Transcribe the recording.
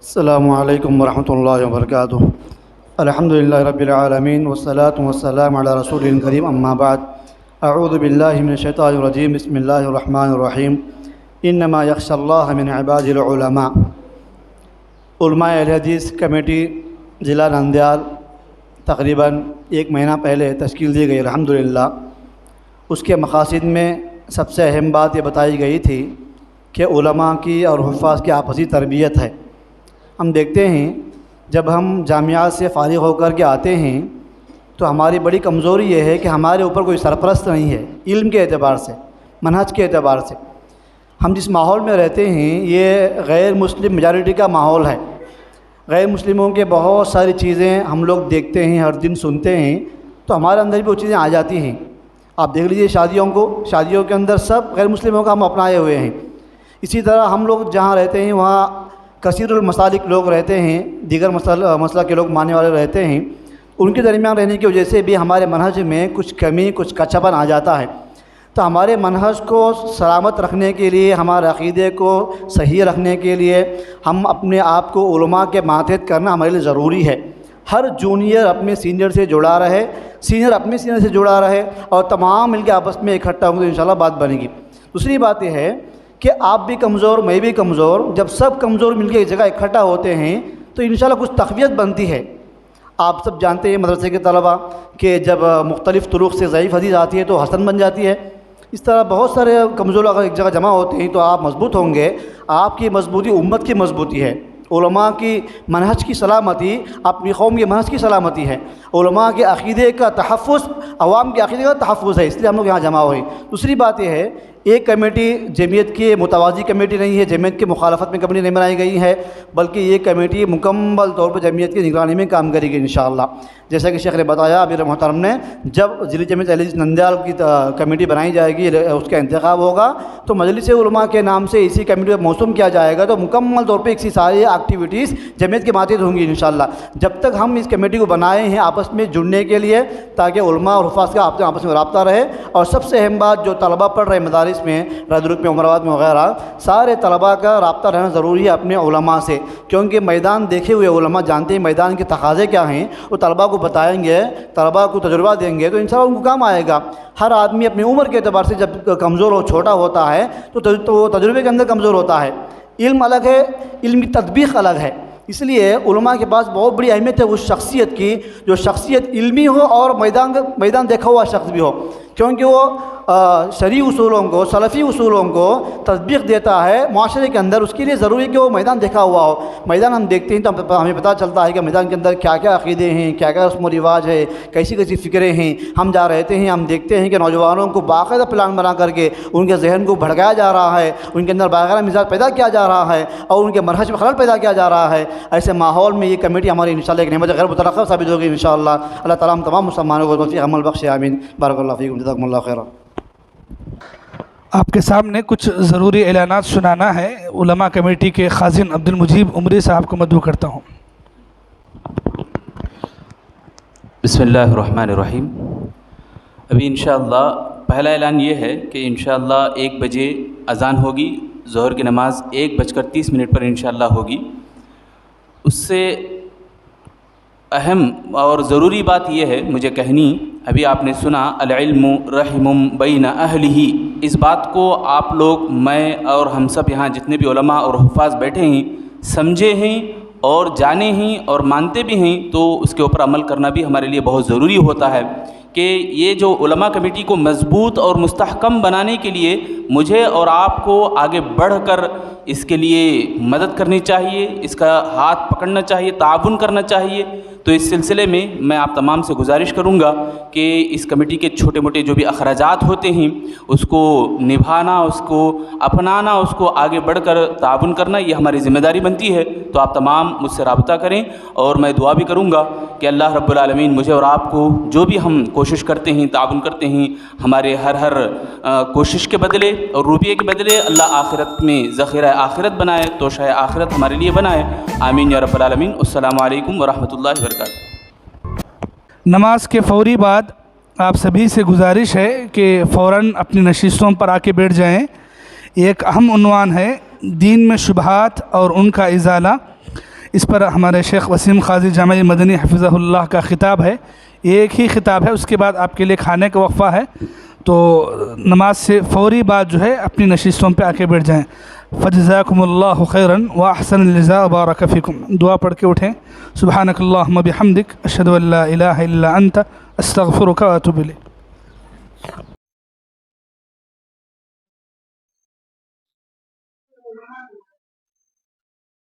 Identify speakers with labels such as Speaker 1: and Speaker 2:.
Speaker 1: السلام علیکم ورحمۃ اللہ وبرکاتہ۔ الحمدللہ رب العالمین والصلاة والسلام علی رسول کریم، اما بعد، اعوذ باللہ من الشیطان الرجیم، بسم اللہ الرحمن الرحیم۔ انما یخشی اللہ من عباد العلماء۔ علماء اہل حدیث کمیٹی ضلع نندیال تقریباً 1 مہینہ پہلے تشکیل دی گئی الحمدللہ۔ اس کے مقاصد میں سب سے اہم بات یہ بتائی گئی تھی کہ علماء کی اور حفاظ کی آپسی تربیت ہے۔ ہم دیکھتے ہیں جب ہم جامعات سے فارغ ہو کر کے آتے ہیں تو ہماری بڑی کمزوری یہ ہے کہ ہمارے اوپر کوئی سرپرست نہیں ہے، علم کے اعتبار سے، منہج کے اعتبار سے۔ ہم جس ماحول میں رہتے ہیں یہ غیر مسلم میجارٹی کا ماحول ہے۔ غیر مسلموں کے بہت ساری چیزیں ہم لوگ دیکھتے ہیں، ہر دن سنتے ہیں، تو ہمارے اندر بھی وہ چیزیں آ جاتی ہیں۔ آپ دیکھ لیجئے شادیوں کے اندر سب غیر مسلموں کا ہم اپنائے ہوئے ہیں۔ اسی طرح ہم لوگ جہاں رہتے ہیں وہاں کثیر المسالک لوگ رہتے ہیں، دیگر مسئلہ کے لوگ ماننے والے رہتے ہیں۔ ان کے درمیان رہنے کی وجہ سے بھی ہمارے منہج میں کچھ کمی، کچھ کچاپن آ جاتا ہے۔ تو ہمارے منہج کو سلامت رکھنے کے لیے، ہمارے عقیدے کو صحیح رکھنے کے لیے ہم اپنے آپ کو علماء کے ماتحت کرنا ہمارے لیے ضروری ہے۔ ہر جونیئر اپنے سینئر سے جڑا رہے، سینئر اپنے سینئر سے جڑا رہے، اور تمام مل کے آپس میں اکٹھا ہوں گے تو انشاءاللہ بات بنے گی۔ دوسری بات یہ ہے کہ آپ بھی کمزور، میں بھی کمزور، جب سب کمزور مل کے ایک جگہ اکٹھا ہوتے ہیں تو انشاءاللہ کچھ تقویت بنتی ہے۔ آپ سب جانتے ہیں مدرسے کے طلباء کہ جب مختلف طرق سے ضعیف حدیث آتی ہے تو حسن بن جاتی ہے۔ اس طرح بہت سارے کمزور اگر ایک جگہ جمع ہوتے ہیں تو آپ مضبوط ہوں گے۔ آپ کی مضبوطی امت کی مضبوطی ہے، علماء کی منہج کی سلامتی اپنی قوم کے منہج کی سلامتی ہے، علماء کے عقیدے کا تحفظ عوام کے عقیدے کا تحفظ ہے، اس لیے ہم لوگ یہاں جمع ہوئے۔ دوسری بات یہ ہے، ایک کمیٹی جمعیت کی متوازی کمیٹی نہیں ہے، جمعیت کی مخالفت میں کمیٹی نہیں بنائی گئی ہے، بلکہ یہ کمیٹی مکمل طور پر جمعیت کی نگرانی میں کام کرے گی انشاءاللہ۔ جیسا کہ شیخ نے بتایا امیر محترم نے، جب ضلع جمعیت اہل حدیث نندیال کی کمیٹی بنائی جائے گی، اس کا انتخاب ہوگا تو مجلس علماء کے نام سے اسی کمیٹی کو موسوم کیا جائے گا، تو مکمل طور پہ اسی ساری ایکٹیویٹیز جمعیت کے ماتحت ہوں گی انشاءاللہ۔ جب تک ہم اس کمیٹی کو بنائے ہیں آپس میں جڑنے کے لیے تاکہ علماء اور حفاظ کا آپس میں رابطہ رہے، اور سب سے اہم بات جو طلباء پڑھ رہے مدارس میں، رادرک میں، عمرآباد میں وغیرہ، سارے طلباء کا رابطہ رہنا ضروری ہے اپنے علماء سے، کیونکہ میدان دیکھے ہوئے علماء جانتے ہیں میدان کے تقاضے کیا ہیں، وہ طلباء کو بتائیں گے، طلباء کو تجربہ دیں گے تو انشاءاللہ ان کو کام آئے گا۔ ہر آدمی اپنی عمر کے اعتبار سے جب کمزور اور چھوٹا ہوتا ہے تو وہ تجربے کے اندر کمزور ہوتا ہے۔ علم الگ ہے، علم کی تطبیق الگ ہے، اس لیے علماء کے پاس بہت بڑی اہمیت ہے اس شخصیت کی جو شخصیت علمی ہو اور میدان دیکھا ہوا شخص بھی ہو، کیونکہ وہ شرعی اصولوں کو، سلفی اصولوں کو تطبیق دیتا ہے معاشرے کے اندر۔ اس کے لیے ضروری ہے کہ وہ میدان دیکھا ہوا ہو۔ میدان ہم دیکھتے ہیں تو ہمیں پتہ چلتا ہے کہ میدان کے اندر کیا کیا عقیدے ہیں، کیا کیا رسم و رواج ہے، کیسی کیسی فکریں ہیں۔ ہم جا رہتے ہیں، ہم دیکھتے ہیں کہ نوجوانوں کو باقاعدہ پلان بنا کر کے ان کے ذہن کو بھڑکایا جا رہا ہے، ان کے اندر باغیرہ مزاج پیدا کیا جا رہا ہے اور ان کے منہج میں خلل پیدا کیا جا رہا ہے۔ ایسے ماحول میں یہ کمیٹی ہماری انشاءاللہ ایک نعمت غیر مترقب ثابت ہوگی انشاءاللہ۔ اللہ تعالیٰ ہم تمام مسلمانوں کو توفیق عمل بخشے، آمین۔ بارک اللہ فیکم، جزاکم اللہ خیرا۔
Speaker 2: آپ کے سامنے کچھ ضروری اعلانات سنانا ہے۔ علماء کمیٹی کے خازن عبد المجیب عمری صاحب کو مدعو کرتا ہوں۔
Speaker 3: بسم اللہ الرحمن الرحیم۔ ابھی انشاءاللہ پہلا اعلان یہ ہے کہ انشاءاللہ 1 بجے اذان ہوگی، ظہر کی نماز 1:30 پر انشاءاللہ ہوگی۔ اس سے اہم اور ضروری بات یہ ہے مجھے کہنی، ابھی آپ نے سنا العلم رحم بین اہلہ، اس بات کو آپ لوگ، میں اور ہم سب یہاں جتنے بھی علماء اور حفاظ بیٹھے ہیں سمجھے ہیں اور جانے ہیں اور مانتے بھی ہیں، تو اس کے اوپر عمل کرنا بھی ہمارے لیے بہت ضروری ہوتا ہے کہ یہ جو علماء کمیٹی کو مضبوط اور مستحکم بنانے کے لیے مجھے اور آپ کو آگے بڑھ کر اس کے لیے مدد کرنی چاہیے، اس کا ہاتھ پکڑنا چاہیے، تعاون کرنا چاہیے۔ تو اس سلسلے میں آپ تمام سے گزارش کروں گا کہ اس کمیٹی کے چھوٹے موٹے جو بھی اخراجات ہوتے ہیں اس کو نبھانا، اس کو اپنانا، اس کو آگے بڑھ کر تعاون کرنا، یہ ہماری ذمہ داری بنتی ہے۔ تو آپ تمام مجھ سے رابطہ کریں، اور میں دعا بھی کروں گا کہ اللہ رب العالمین مجھے اور آپ کو جو بھی ہم کوشش کرتے ہیں، تعاون کرتے ہیں، ہمارے ہر کوشش کے بدلے اور روپیے کے بدلے اللہ آخرت میں ذخیرہ آخرت بنائے، توشہ آخرت ہمارے لیے بنائے، آمین یا رب العالمین۔ السلام علیکم ورحمۃ اللہ وبرکاتہ۔
Speaker 2: نماز کے فوری بعد آپ سبھی سے گزارش ہے کہ فوراً اپنی نشستوں پر آ کے بیٹھ جائیں۔ ایک اہم عنوان ہے دین میں شبہات اور ان کا ازالہ۔ اس پر ہمارے شیخ وسیم قاضی جامعہ مدنی حفظہ اللہ کا خطاب ہے، ایک ہی خطاب ہے، اس کے بعد آپ کے لیے کھانے کا وقفہ ہے، تو نماز سے فوری بعد جو ہے اپنی نشستوں پہ آ کے بیٹھ جائیں۔ فجزاکم اللہ خیرا واحسن الجزاء وبارک فیکم۔ دعا پڑھ کے اٹھیں۔ سبحانک اللہم بحمدک اشہد ان لا الہ الا انت استغفرک واتوب الیک۔